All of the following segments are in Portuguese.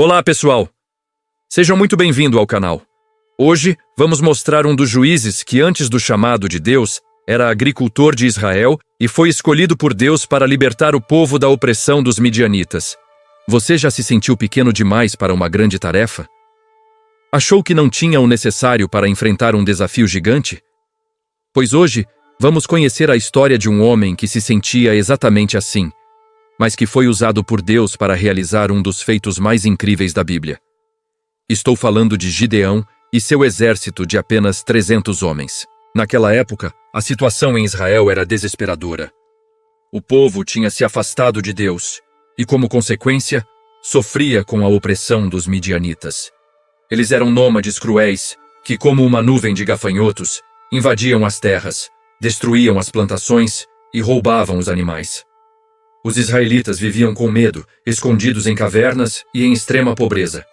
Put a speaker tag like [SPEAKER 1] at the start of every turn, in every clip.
[SPEAKER 1] Olá, pessoal! Sejam muito bem-vindos ao canal. Hoje, vamos mostrar um dos juízes que, antes do chamado de Deus, era agricultor de Israel e foi escolhido por Deus para libertar o povo da opressão dos midianitas. Você já se sentiu pequeno demais para uma grande tarefa? Achou que não tinha o necessário para enfrentar um desafio gigante? Pois hoje, vamos conhecer a história de um homem que se sentia exatamente assim, mas que foi usado por Deus para realizar um dos feitos mais incríveis da Bíblia. Estou falando de Gideão e seu exército de apenas 300 homens. Naquela época, a situação em Israel era desesperadora. O povo tinha se afastado de Deus e, como consequência, sofria com a opressão dos midianitas. Eles eram nômades cruéis que, como uma nuvem de gafanhotos, invadiam as terras, destruíam as plantações e roubavam os animais. Os israelitas viviam com medo, escondidos em cavernas e em extrema pobreza.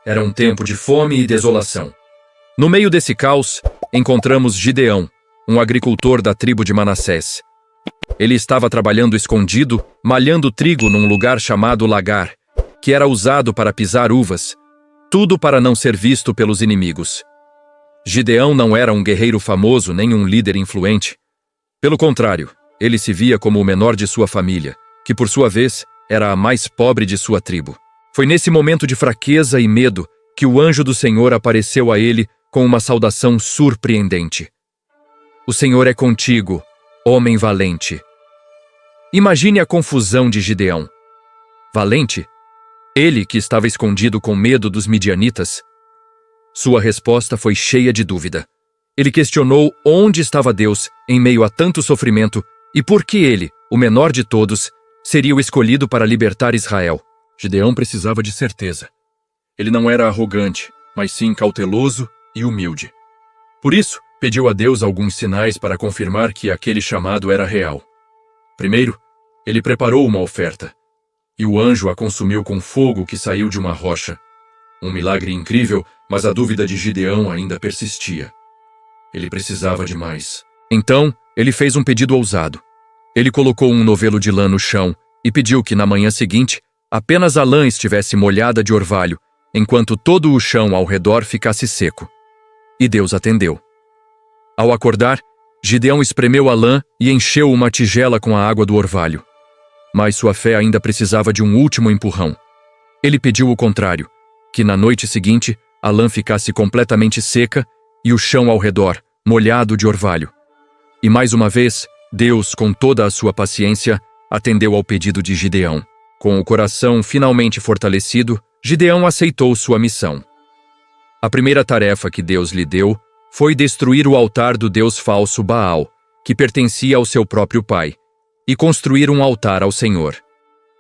[SPEAKER 1] Era um tempo de fome e desolação. No meio desse caos, encontramos Gideão, um agricultor da tribo de Manassés. Ele estava trabalhando escondido, malhando trigo num lugar chamado lagar, que era usado para pisar uvas, tudo para não ser visto pelos inimigos. Gideão não era um guerreiro famoso nem um líder influente. Pelo contrário, ele se via como o menor de sua família, que por sua vez era a mais pobre de sua tribo. Foi nesse momento de fraqueza e medo que o anjo do Senhor apareceu a ele com uma saudação surpreendente. O Senhor é contigo, homem valente. Imagine a confusão de Gideão. Valente? Ele que estava escondido com medo dos midianitas? Sua resposta foi cheia de dúvida. Ele questionou onde estava Deus em meio a tanto sofrimento e por que ele, o menor de todos, seria o escolhido para libertar Israel. Gideão precisava de certeza. Ele não era arrogante, mas sim cauteloso e humilde. Por isso, pediu a Deus alguns sinais para confirmar que aquele chamado era real. Primeiro, ele preparou uma oferta, e o anjo a consumiu com fogo que saiu de uma rocha. Um milagre incrível, mas a dúvida de Gideão ainda persistia. Ele precisava de mais. Então, ele fez um pedido ousado. Ele colocou um novelo de lã no chão e pediu que na manhã seguinte apenas a lã estivesse molhada de orvalho, enquanto todo o chão ao redor ficasse seco. E Deus atendeu. Ao acordar, Gideão espremeu a lã e encheu uma tigela com a água do orvalho. Mas sua fé ainda precisava de um último empurrão. Ele pediu o contrário, que na noite seguinte a lã ficasse completamente seca e o chão ao redor molhado de orvalho. E mais uma vez, Deus, com toda a sua paciência, atendeu ao pedido de Gideão. Com o coração finalmente fortalecido, Gideão aceitou sua missão. A primeira tarefa que Deus lhe deu foi destruir o altar do deus falso Baal, que pertencia ao seu próprio pai, e construir um altar ao Senhor.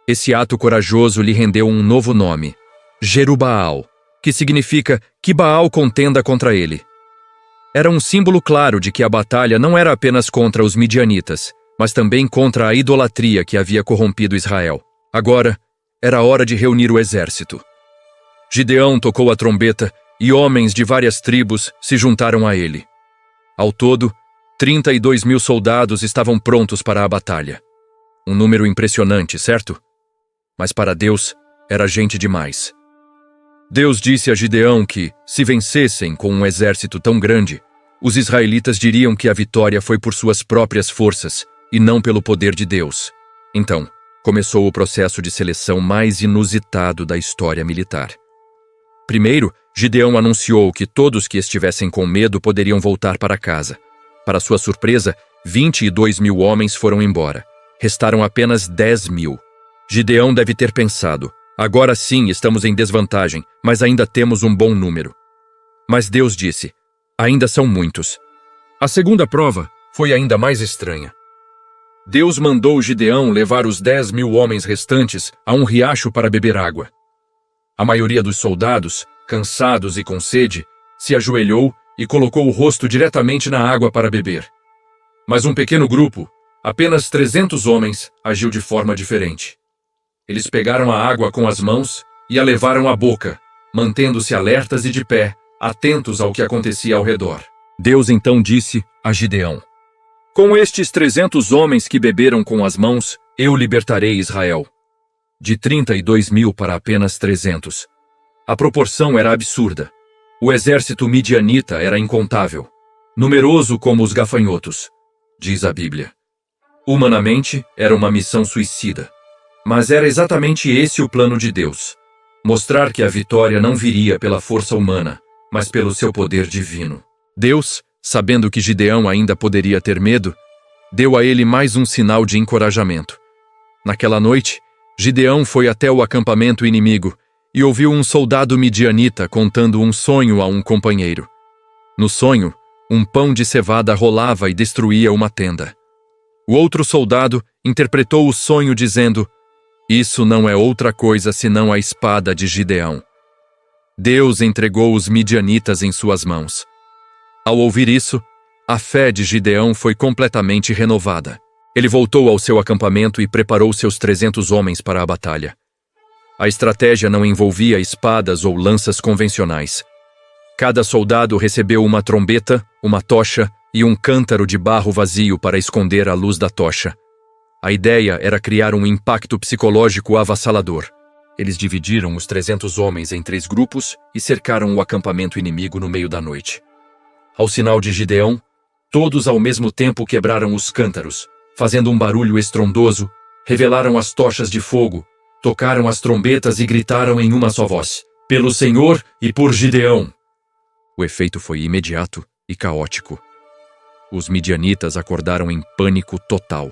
[SPEAKER 1] Esse ato corajoso lhe rendeu um novo nome, Jerubaal, que significa que Baal contenda contra ele. Era um símbolo claro de que a batalha não era apenas contra os midianitas, mas também contra a idolatria que havia corrompido Israel. Agora, era hora de reunir o exército. Gideão tocou a trombeta e homens de várias tribos se juntaram a ele. Ao todo, 32.000 soldados estavam prontos para a batalha. Um número impressionante, certo? Mas para Deus, era gente demais. Deus disse a Gideão que, se vencessem com um exército tão grande, os israelitas diriam que a vitória foi por suas próprias forças e não pelo poder de Deus. Então, começou o processo de seleção mais inusitado da história militar. Primeiro, Gideão anunciou que todos que estivessem com medo poderiam voltar para casa. Para sua surpresa, 22.000 homens foram embora. Restaram apenas 10.000. Gideão deve ter pensado: agora sim estamos em desvantagem, mas ainda temos um bom número. Mas Deus disse: ainda são muitos. A segunda prova foi ainda mais estranha. Deus mandou Gideão levar os 10.000 homens restantes a um riacho para beber água. A maioria dos soldados, cansados e com sede, se ajoelhou e colocou o rosto diretamente na água para beber. Mas um pequeno grupo, apenas 300 homens, agiu de forma diferente. Eles pegaram a água com as mãos e a levaram à boca, mantendo-se alertas e de pé, atentos ao que acontecia ao redor. Deus então disse a Gideão: com estes 300 homens que beberam com as mãos, eu libertarei Israel. De 32.000 para apenas 300. A proporção era absurda. O exército midianita era incontável, numeroso como os gafanhotos, diz a Bíblia. Humanamente, era uma missão suicida. Mas era exatamente esse o plano de Deus: mostrar que a vitória não viria pela força humana, mas pelo seu poder divino. Deus, sabendo que Gideão ainda poderia ter medo, deu a ele mais um sinal de encorajamento. Naquela noite, Gideão foi até o acampamento inimigo e ouviu um soldado midianita contando um sonho a um companheiro. No sonho, um pão de cevada rolava e destruía uma tenda. O outro soldado interpretou o sonho dizendo: "Isso não é outra coisa senão a espada de Gideão." Deus entregou os midianitas em suas mãos. Ao ouvir isso, a fé de Gideão foi completamente renovada. Ele voltou ao seu acampamento e preparou seus 300 homens para a batalha. A estratégia não envolvia espadas ou lanças convencionais. Cada soldado recebeu uma trombeta, uma tocha e um cântaro de barro vazio para esconder a luz da tocha. A ideia era criar um impacto psicológico avassalador. Eles dividiram os 300 homens em 3 grupos e cercaram o acampamento inimigo no meio da noite. Ao sinal de Gideão, todos ao mesmo tempo quebraram os cântaros, fazendo um barulho estrondoso, revelaram as tochas de fogo, tocaram as trombetas e gritaram em uma só voz: "Pelo Senhor e por Gideão!" O efeito foi imediato e caótico. Os midianitas acordaram em pânico total.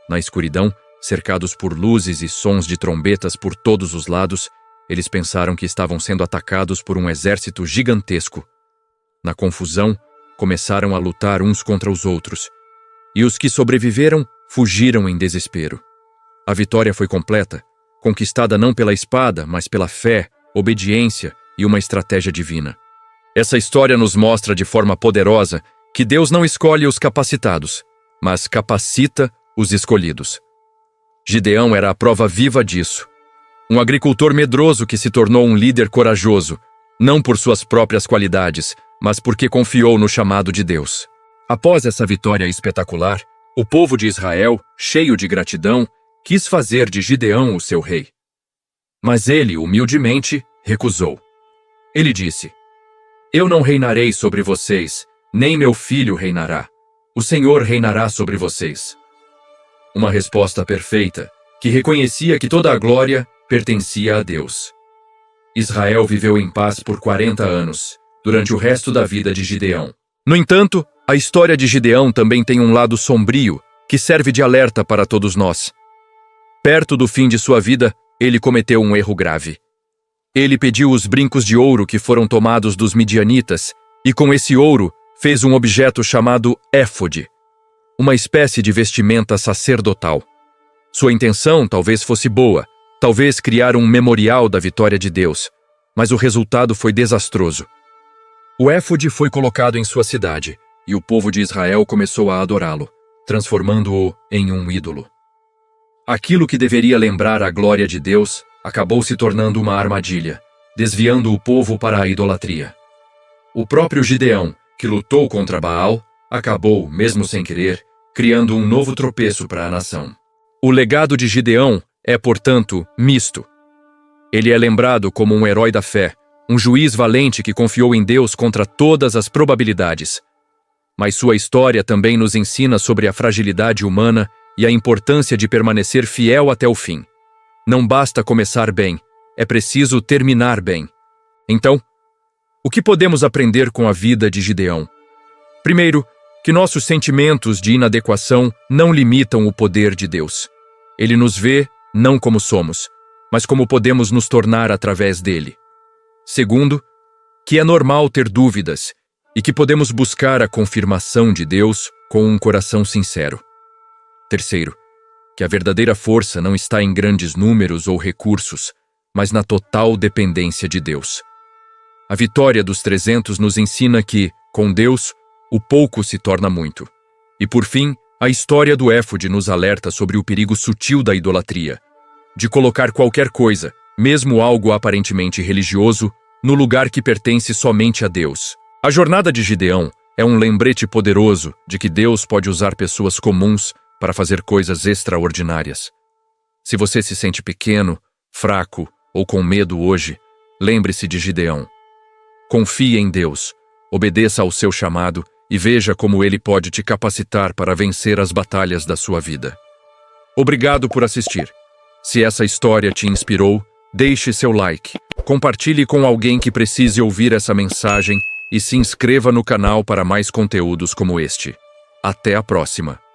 [SPEAKER 1] Na escuridão, cercados por luzes e sons de trombetas por todos os lados, eles pensaram que estavam sendo atacados por um exército gigantesco. Na confusão, começaram a lutar uns contra os outros, e os que sobreviveram fugiram em desespero. A vitória foi completa, conquistada não pela espada, mas pela fé, obediência e uma estratégia divina. Essa história nos mostra de forma poderosa que Deus não escolhe os capacitados, mas capacita os escolhidos. Gideão era a prova viva disso. Um agricultor medroso que se tornou um líder corajoso, não por suas próprias qualidades, mas porque confiou no chamado de Deus. Após essa vitória espetacular, o povo de Israel, cheio de gratidão, quis fazer de Gideão o seu rei. Mas ele, humildemente, recusou. Ele disse: "Eu não reinarei sobre vocês, nem meu filho reinará. O Senhor reinará sobre vocês." Uma resposta perfeita, que reconhecia que toda a glória pertencia a Deus. Israel viveu em paz por 40 anos, durante o resto da vida de Gideão. No entanto, a história de Gideão também tem um lado sombrio, que serve de alerta para todos nós. Perto do fim de sua vida, ele cometeu um erro grave. Ele pediu os brincos de ouro que foram tomados dos midianitas, e com esse ouro fez um objeto chamado éfode, uma espécie de vestimenta sacerdotal. Sua intenção talvez fosse boa, talvez criar um memorial da vitória de Deus, mas o resultado foi desastroso. O éfode foi colocado em sua cidade, e o povo de Israel começou a adorá-lo, transformando-o em um ídolo. Aquilo que deveria lembrar a glória de Deus acabou se tornando uma armadilha, desviando o povo para a idolatria. O próprio Gideão, que lutou contra Baal, acabou, mesmo sem querer, criando um novo tropeço para a nação. O legado de Gideão é, portanto, misto. Ele é lembrado como um herói da fé, um juiz valente que confiou em Deus contra todas as probabilidades. Mas sua história também nos ensina sobre a fragilidade humana e a importância de permanecer fiel até o fim. Não basta começar bem, é preciso terminar bem. Então, o que podemos aprender com a vida de Gideão? Primeiro, que nossos sentimentos de inadequação não limitam o poder de Deus. Ele nos vê não como somos, mas como podemos nos tornar através dele. Segundo, que é normal ter dúvidas e que podemos buscar a confirmação de Deus com um coração sincero. Terceiro, que a verdadeira força não está em grandes números ou recursos, mas na total dependência de Deus. A vitória dos 300 nos ensina que, com Deus, o pouco se torna muito. E por fim, a história do éfode nos alerta sobre o perigo sutil da idolatria, de colocar qualquer coisa, mesmo algo aparentemente religioso, no lugar que pertence somente a Deus. A jornada de Gideão é um lembrete poderoso de que Deus pode usar pessoas comuns para fazer coisas extraordinárias. Se você se sente pequeno, fraco ou com medo hoje, lembre-se de Gideão. Confie em Deus, obedeça ao seu chamado e veja como ele pode te capacitar para vencer as batalhas da sua vida. Obrigado por assistir. Se essa história te inspirou, deixe seu like, compartilhe com alguém que precise ouvir essa mensagem e se inscreva no canal para mais conteúdos como este. Até a próxima!